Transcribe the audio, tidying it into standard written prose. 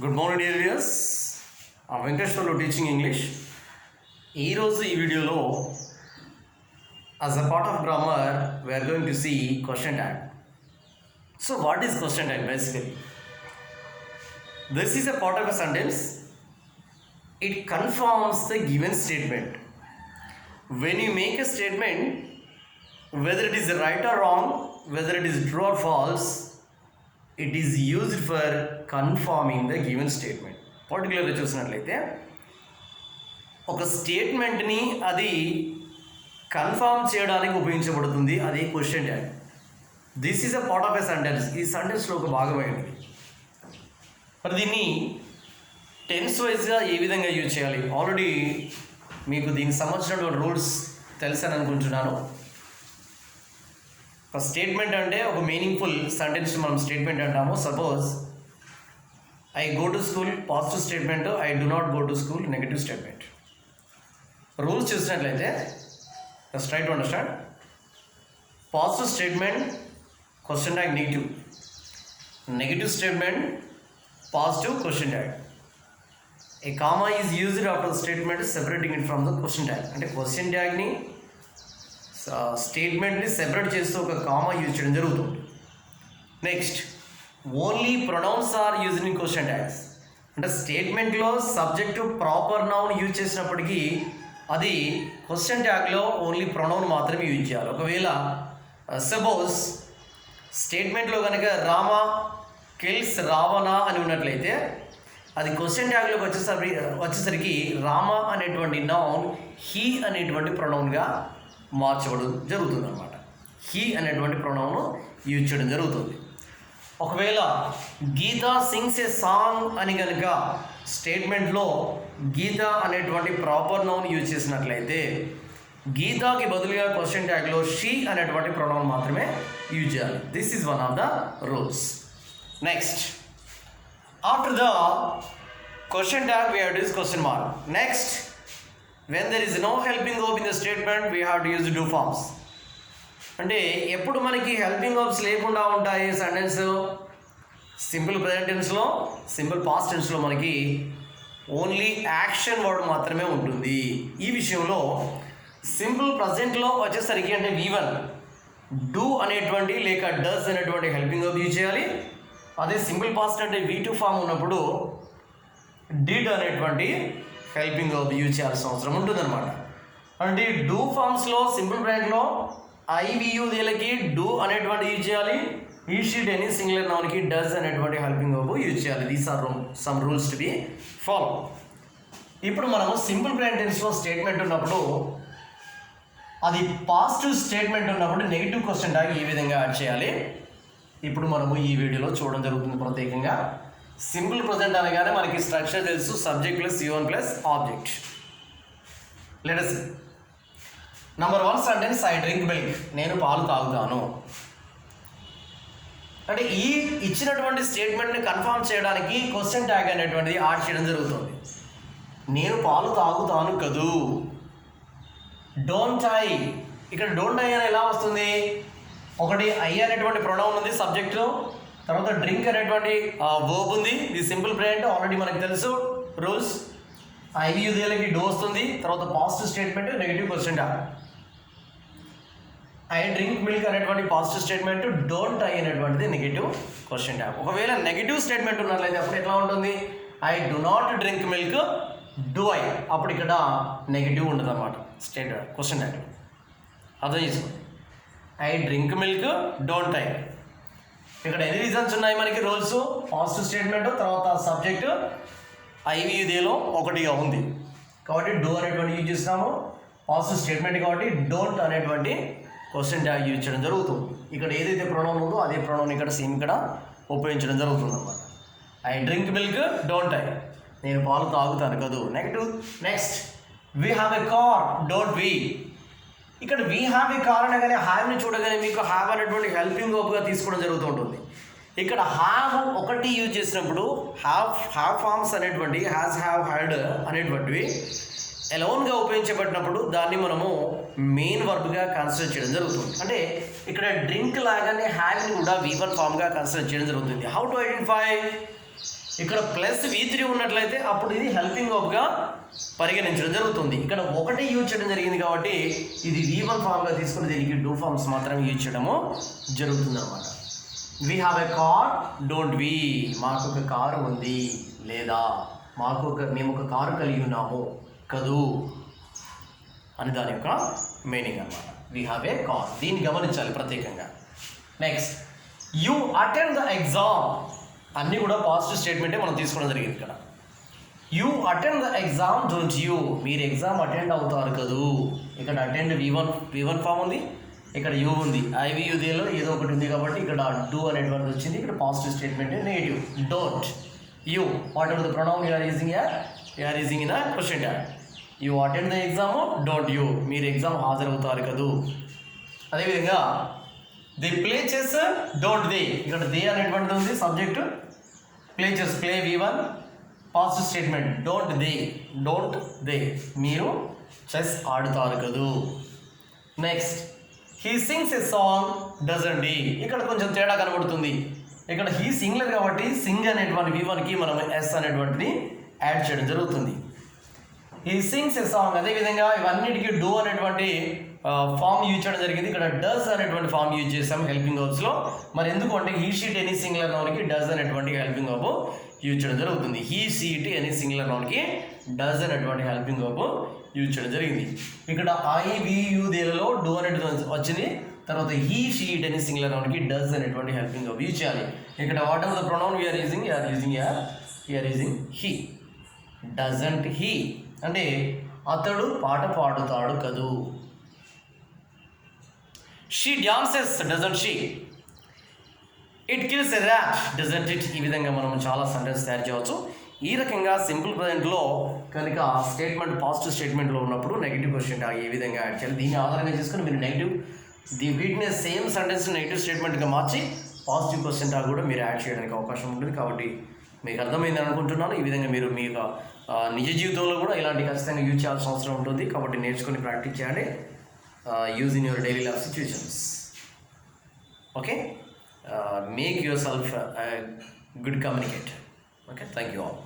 Good morning dear viewers. Venkateswarlu teaching English. ఈరోజు ఈ వీడియోలో as a part of grammar we are going to see question tag. So what is question tag basically? This is a part of a sentence. It confirms the given statement. When you make a statement, whether it is right or wrong, whether it is true or false, it is used for confirming the given statement. పర్టికులర్గా చూసినట్లయితే ఒక స్టేట్మెంట్ని అది confirm చేయడానికి ఉపయోగించబడుతుంది. అది question tag. This is a part of a sentence. ఈ సెంటెన్స్లో ఒక భాగమైనది. మరి దీన్ని టెన్స్ వైజ్గా ఏ విధంగా యూజ్ చేయాలి, ఆల్రెడీ మీకు దీనికి సంబంధించినటువంటి రూల్స్ తెలుసని అనుకుంటున్నాను. ఒక స్టేట్మెంట్ అంటే ఒక మీనింగ్ఫుల్ సెంటెన్స్ మనం స్టేట్మెంట్ అంటాము. Suppose I go to school positive statement, I do not go to school negative statement. Rules చూసినట్లయితే just try to understand. Positive statement question tag negative, negative statement positive question tag. A comma is used after the statement separating it from the question tag. అంటే question ట్యాగ్ని స్టేట్మెంట్ని separate చేస్తూ ఒక comma use చేయడం జరుగుతుంది. Next, only pronouns are used in question tags. అంటే స్టేట్మెంట్లో subject proper noun use చేసినప్పటికీ అది క్వశ్చన్ ట్యాగ్లో ఓన్లీ ప్రొనౌన్ మాత్రమే యూజ్ చేయాలి. ఒకవేళ సపోజ్ స్టేట్మెంట్లో కనుక రామ కిల్స్ రావణ అని ఉన్నట్లయితే అది క్వశ్చన్ ట్యాగ్లోకి వచ్చేసరికి రామ అనేటువంటి నౌన్ హీ అనేటువంటి ప్రొనౌన్గా మార్చబడడం జరుగుతుంది అన్నమాట. హీ అనేటువంటి ప్రొనౌన్ యూజ్ చేయడం జరుగుతుంది. ఒకవేళ గీత సింగ్స్ ఏ సాంగ్ అని కనుక స్టేట్మెంట్లో గీత అనేటువంటి ప్రాపర్ నౌన్ యూజ్ చేసినట్లయితే గీతాకి బదులుగా క్వశ్చన్ ట్యాగ్లో షీ అనేటువంటి ప్రొనౌన్ మాత్రమే యూజ్ చేయాలి. This is one of the rules. Next, after the question tag we have to use question mark. Next, when there is no helping verb in the statement, we have to use do forms. అంటే ఎప్పుడు మనకి helping verbs లేకుండా ఉంటాయి sentence? Simple present టెన్స్లో, simple past టెన్స్లో మనకి only action word మాత్రమే ఉంటుంది. ఈ విషయంలో సింపుల్ ప్రజెంట్లో వచ్చేసరికి అంటే V1 డూ అనేటువంటి లేక డస్ అనేటువంటి హెల్పింగ్ వర్బ్ యూజ్ చేయాలి. అదే సింపుల్ పాస్ట్ అంటే V2 ఫామ్ ఉన్నప్పుడు డిడ్ అనేటువంటి హెల్పింగ్ వర్బ్ యూజ్ చేయాల్సిన అవసరం ఉంటుందన్నమాట. అంటే డూ ఫామ్స్లో సింపుల్ ప్రెజెంట్లో ఐవియు దీనికి డూ అనేటువంటి యూజ్ చేయాలి. ఈ షీట్ ఎనీ సింగులర్ నౌన్కి డస్ అనేటువంటి హెల్పింగ్ వర్బ్ యూజ్ చేయాలి. These are some rules to be follow. ఇప్పుడు మనము సింపుల్ ప్రెజెంట్ టెన్స్లో స్టేట్మెంట్ ఉన్నప్పుడు అది పాజిటివ్ స్టేట్మెంట్ ఉన్నప్పుడు నెగిటివ్ క్వశ్చన్ ట్యాగ్ ఈ విధంగా యాడ్ చేయాలి. ఇప్పుడు మనము ఈ వీడియోలో చూడడం జరుగుతుంది. ప్రత్యేకంగా సింపుల్ ప్రజెంట్ అనగానే మనకి స్ట్రక్చర్ తెలుసు, subject plus U1 plus object. Let us see. Number 1 sentence, I drink milk, నేను పాలు తాగుతాను. అంటే ఈ ఇచ్చినటువంటి స్టేట్మెంట్ని కన్ఫర్మ్ చేయడానికి క్వశ్చన్ ట్యాగ్ అనేటువంటిది యాడ్ చేయడం జరుగుతుంది. నేను పాలు తాగుతాను కదూ. డోంట్ ఐ, ఇక్కడ డోంట్ ఐ అని ఎలా వస్తుంది? ఒకటి ఐ అనేటువంటి ప్రొనౌన్ ఉంది సబ్జెక్టు, తర్వాత డ్రింక్ అనేటువంటి వర్బ్ ఉంది. ఇది సింపుల్ ప్రెజెంట్, ఆల్రెడీ మనకు తెలుసు రూల్స్. ఐవియు దేలకి డో వస్తుంది, తర్వాత positive statement negative question tag. I drink milk అనేటువంటి పాజిటివ్ స్టేట్మెంట్, డోంట్ ఐ అనేటువంటిది నెగిటివ్ క్వశ్చన్ ట్యాగ్. ఒకవేళ నెగిటివ్ స్టేట్మెంట్ ఉన్నట్లయితే అప్పుడు ఎట్లా ఉంటుంది? I do not drink milk, do I. అప్పుడు ఇక్కడ నెగిటివ్ ఉంటుంది అన్నమాట క్వశ్చన్ ట్యాగ్. అర్థం చేసుకోండి. I drink milk, don't I. ఇక్కడ ఎన్ని రీజన్స్ ఉన్నాయి మనకి? రూల్స్, పాజిటివ్ స్టేట్మెంట్, తర్వాత సబ్జెక్ట్ ఐవిదేలో ఒకటిగా ఉంది కాబట్టి డో అనేటువంటి యూజ్ చేస్తున్నాము. పాజిటివ్ స్టేట్మెంట్ కాబట్టి డోంట్ అనేటువంటి క్వశ్చన్ ట్యాగ్ యూజ్ చేయడం జరుగుతుంది. ఇక్కడ ఏదైతే ప్రొనౌన్ ఉందో అదే ప్రొనౌన్ ఇక్కడ సేమ్ ఇక్కడ ఉపయోగించడం జరుగుతుంది అన్నమాట. I drink milk, don't I, నేను పాలు తాగుతాను కదూ. Next, we have a car, don't we. ఇక్కడ వీ హ్యావ్ ఏ కార్ అనగానే హ్యావ్ని చూడగానే మీకు హ్యావ్ అనేటువంటి హెల్పింగ్ వర్బ్గా తీసుకోవడం జరుగుతూ ఉంటుంది. ఇక్కడ హ్యావ్ ఒకటి యూజ్ చేసినప్పుడు హ్యావ్ ఫార్మ్స్ అనేటువంటి హ్యాస్, హ్యావ్, హ్యాడ్ అనేటువంటివి ఎలోన్గా ఉపయోగించబడినప్పుడు దాన్ని మనము మెయిన్ వర్బ్గా కన్సిడర్ చేయడం జరుగుతుంది. అంటే ఇక్కడ డ్రింక్ లాగానే హ్యావ్ని కూడా V1 ఫామ్గా కన్సిడర్ చేయడం జరుగుతుంది. How to identify? ఇక్కడ ప్లస్ V3 ఉన్నట్లయితే అప్పుడు ఇది హెల్పింగ్ వర్బ్గా పరిగణించడం జరుగుతుంది. ఇక్కడ ఒకటే యూజ్ చేయడం జరిగింది కాబట్టి ఇది V1 ఫామ్గా తీసుకుని దీనికి డూ ఫార్మ్స్ మాత్రమే యూజ్ చేయడము జరుగుతుంది అనమాట. We have a car, don't we, మాకు ఒక కారు ఉంది లేదా మేము ఒక కారు కలిగి ఉన్నాము కదూ అని దాని యొక్క మీనింగ్ అనమాట. వి హ్యావ్ ఏ కార్, దీన్ని గమనించాలి ప్రత్యేకంగా. Next, you attend the exam, అన్నీ కూడా పాజిటివ్ స్టేట్మెంటే మనం తీసుకోవడం జరిగింది. ఇక్కడ you attend the exam, don't you, మీరు ఎగ్జామ్ అటెండ్ అవుతారు కదూ. ఇక్కడ అటెండ్ V1 ఫామ్ ఉంది, ఇక్కడ యూ ఉంది, IVUలో ఏదో ఒకటి ఉంది కాబట్టి ఇక్కడ డూ అనేటువంటిది వచ్చింది. ఇక్కడ positive statement negative. Don't you, whatever the pronoun you are using in a question tag. You attend the exam, don't you, మీరు ఎగ్జామ్ హాజరవుతారు కదూ. అదేవిధంగా they play chess, don't they, ఇక్కడ దే అనేటువంటిది ఉంది subject. Play chess, play V1 positive statement. Don't they, మీరు chess ఆడుతారు కదూ. Next, he sings a song, doesn't he, ఇక్కడ కొంచెం తేడా కనబడుతుంది. ఇక్కడ హీ సింగులర్ కాబట్టి సింగ్ అనేటువంటి V1కి మనం ఎస్ అనేటువంటిది యాడ్ చేయడం జరుగుతుంది. హీ సింగ్స్ ఎ సాంగ్, అదేవిధంగా ఇవన్నిటికీ డూ అనేటువంటి ఫామ్ యూజ్ చేయడం జరిగింది. ఇక్కడ డస్ అనేటువంటి ఫామ్ యూజ్ చేసాము హెల్పింగ్ వర్బ్స్లో. మరి ఎందుకు అంటే హీ షీట్ ఎనీ సింగులర్ నౌన్కి డస్ అనేటువంటి హెల్పింగ్ వర్బ్ యూజ్ చేయడం జరుగుతుంది. హీ షీట్ ఎనీ సింగులర్ నౌన్కి డస్ అనేటువంటి హెల్పింగ్ వర్బ్ యూజ్ చేయడం జరిగింది. ఇక్కడ IVUలో డూ అనేటువంటి వచ్చింది. తర్వాత హీ షీట్ ఎనీ సింగులర్ నౌన్కి డస్ అనేటువంటి హెల్పింగ్ వర్బ్ యూజ్ చేయాలి. ఇక్కడ whatever the pronoun we are using he. Doesn't he అంటే అతడు పాట పాడుతాడు కదూ. She dances, doesn't she. It kills a rat, doesn't it. ఈ విధంగా మనం చాలా సెంటెన్స్ తయారు చేయవచ్చు. ఈ రకంగా సింపుల్ ప్రజెంట్లో కనుక స్టేట్మెంట్ పాజిటివ్ స్టేట్మెంట్లో ఉన్నప్పుడు నెగిటివ్ క్వశ్చన్ ట్యాగ్ ఏ విధంగా యాడ్ చేయాలి, దీన్ని ఆధారంగా చేసుకుని మీరు వీటిని సేమ్ సెంటెన్స్ నెగిటివ్ స్టేట్మెంట్గా మార్చి పాజిటివ్ క్వశ్చన్ ట్యాగ్ కూడా మీరు యాడ్ చేయడానికి అవకాశం ఉంటుంది. కాబట్టి మీకు అర్థమైందని అనుకుంటున్నాను. ఈ విధంగా మీరు మీ నిజ జీవితంలో కూడా ఇలాంటి ఖచ్చితంగా యూజ్ చేయాల్సిన అవసరం ఉంటుంది. కాబట్టి నేర్చుకొని ప్రాక్టీస్ చేయండి. Use in your daily life situations. Okay, make your self good communicator. Okay, thank you all.